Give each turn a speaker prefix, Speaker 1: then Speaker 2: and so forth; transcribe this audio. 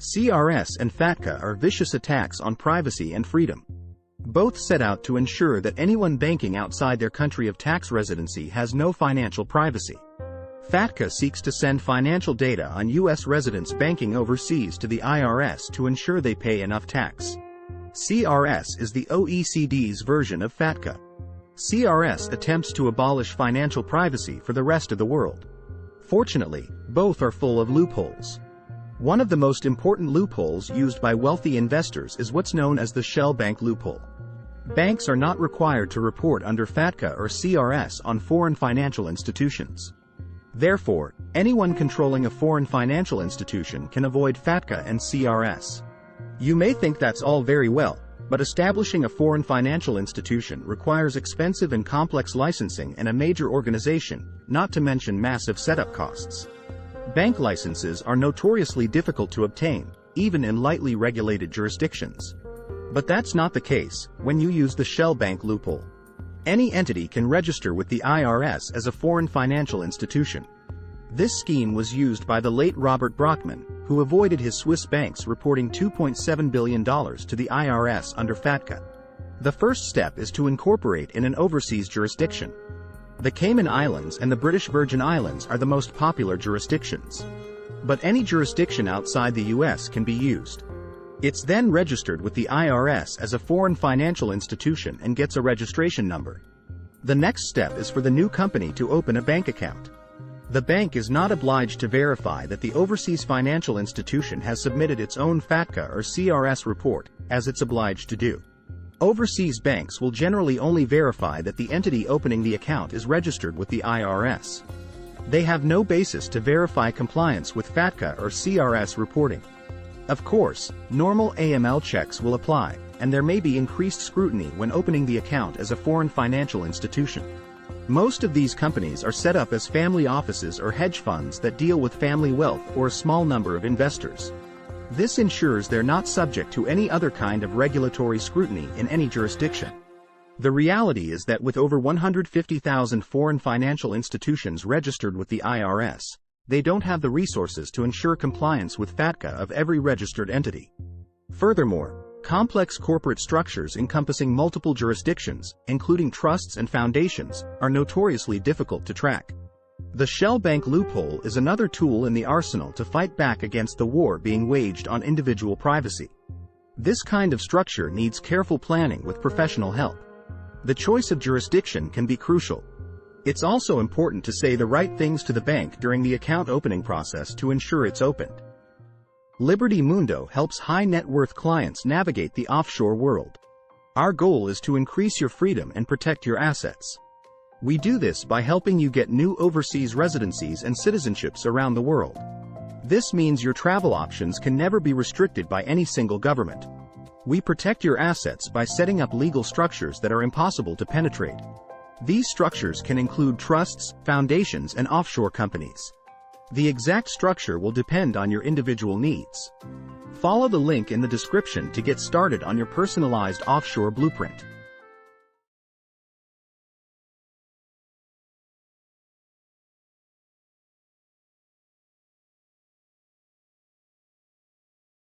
Speaker 1: CRS and FATCA are vicious attacks on privacy and freedom. Both set out to ensure that anyone banking outside their country of tax residency has no financial privacy. FATCA seeks to send financial data on U.S. residents banking overseas to the IRS to ensure they pay enough tax. CRS is the OECD's version of FATCA. CRS attempts to abolish financial privacy for the rest of the world. Fortunately, both are full of loopholes. One of the most important loopholes used by wealthy investors is what's known as the shell bank loophole. Banks are not required to report under FATCA or CRS on foreign financial institutions. Therefore, anyone controlling a foreign financial institution can avoid FATCA and CRS. You may think that's all very well, but establishing a foreign financial institution requires expensive and complex licensing and a major organization, not to mention massive setup costs. Bank licenses are notoriously difficult to obtain, even in lightly regulated jurisdictions. But that's not the case when you use the shell bank loophole. Any entity can register with the IRS as a foreign financial institution. This scheme was used by the late Robert Brockman, who avoided his Swiss banks reporting $2.7 billion to the IRS under FATCA. The first step is to incorporate in an overseas jurisdiction. The Cayman Islands and the British Virgin Islands are the most popular jurisdictions. But any jurisdiction outside the US can be used. It's then registered with the IRS as a foreign financial institution and gets a registration number. The next step is for the new company to open a bank account. The bank is not obliged to verify that the overseas financial institution has submitted its own FATCA or CRS report, as it's obliged to do. Overseas banks will generally only verify that the entity opening the account is registered with the IRS. They have no basis to verify compliance with FATCA or CRS reporting. Of course, normal AML checks will apply, and there may be increased scrutiny when opening the account as a foreign financial institution. Most of these companies are set up as family offices or hedge funds that deal with family wealth or a small number of investors. This ensures they're not subject to any other kind of regulatory scrutiny in any jurisdiction. The reality is that with over 150,000 foreign financial institutions registered with the IRS, they don't have the resources to ensure compliance with FATCA of every registered entity. Furthermore, complex corporate structures encompassing multiple jurisdictions, including trusts and foundations, are notoriously difficult to track. The shell bank loophole is another tool in the arsenal to fight back against the war being waged on individual privacy. This kind of structure needs careful planning with professional help. The choice of jurisdiction can be crucial. It's also important to say the right things to the bank during the account opening process to ensure it's opened. Liberty Mundo helps high net worth clients navigate the offshore world. Our goal is to increase your freedom and protect your assets. We do this by helping you get new overseas residencies and citizenships around the world. This means your travel options can never be restricted by any single government. We protect your assets by setting up legal structures that are impossible to penetrate. These structures can include trusts, foundations, and offshore companies. The exact structure will depend on your individual needs. Follow the link in the description to get started on your personalized offshore blueprint.